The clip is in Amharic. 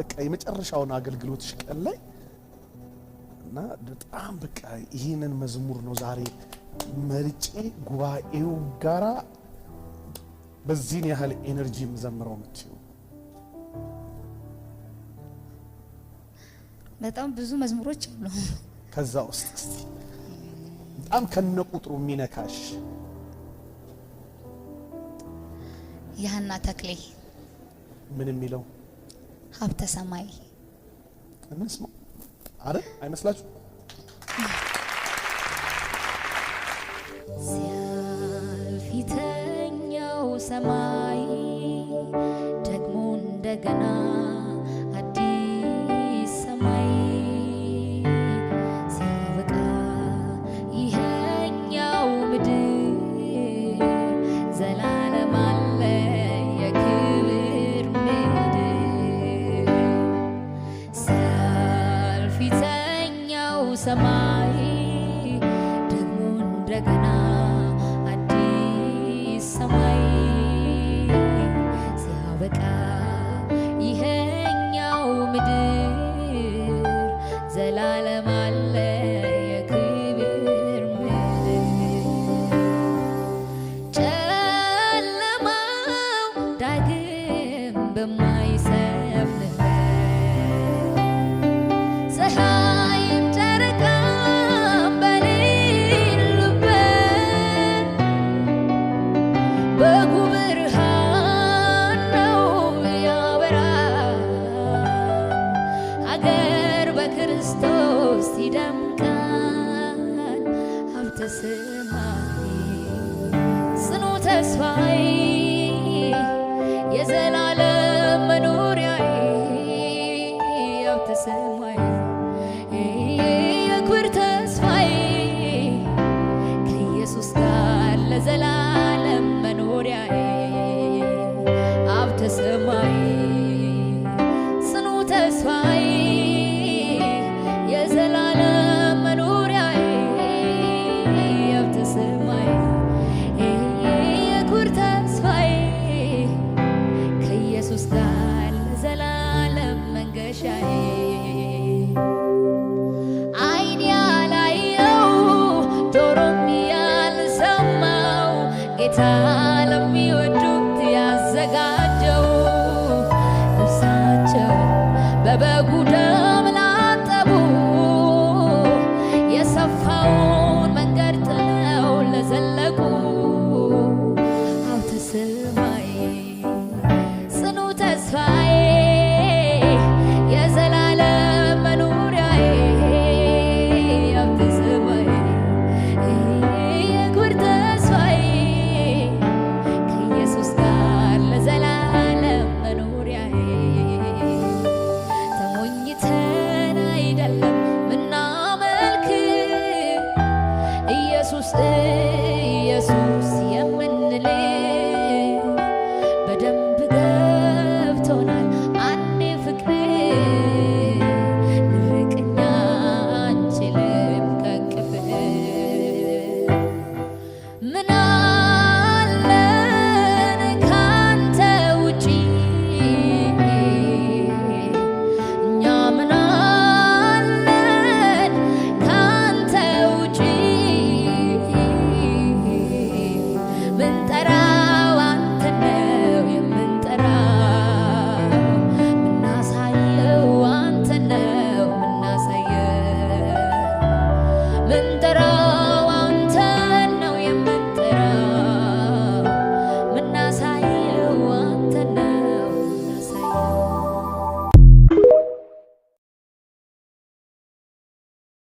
በቃ የመጨረሻውን አገልግሎትሽ ቀን ላይ እና በጣም በቃ ይሄንን መዝሙር ነው ዛሬ መርጬ ጉባኤው ጋራ በዚህን ያህል ኤነርጂ የምዘምረው የምትይው? በጣም ብዙ መዝሙሮች አሉ። ከዛ ውስጥ እስቲ በጣም ከነቁጥሩ የሚነካሽ? ያህና ተክሌ ምን የሚለው ሀብተ ሰማይ እንስማ አይደል? አይመስላችሁ? ሲያልፍ የተኛው ሰማይ ደግሞ እንደገና አዲስ ሰማይ ሲያበቃ ይሄኛው ምድር ዘላለም አለ የክብር ምድር። ሲያልፍ የተኛው ሰማይ ደግሞ እንደገና አዲስ ሰማይ ሲያበቃ ይሄኛው ምድር ዘላለም አለ የክብር ምድር። ጨለማው ዳግም በማይሰፍንበት ፀሐይም ጨረቃም በሌሉበት በጉ ብርሃን ነው ያበራል። ሀገር በክርስቶስ ይደምቃል። ሀብተ ሰማይ ጽኑ ተስፋዬ የዘላለም መኖሪያዬ ሀብተ ሰማይ የክብር ተስፋዬ ከኢየሱስ ጋር ለዘላለም መኖሪያዬ ሀብተ ሰማይ ጽኑ ተስፋዬ የዘላለም መኖሪያዬ ሀብተ ሰማይ የክብር ተስፋዬ ከኢየሱስ ጋር ለዘላለም መንገሻዬ። ዓይን ያላየው ጆሮም ያልሰማው ጌታ ለሚወዱት ያዘጋጀው ነፍሳቸው በበጉ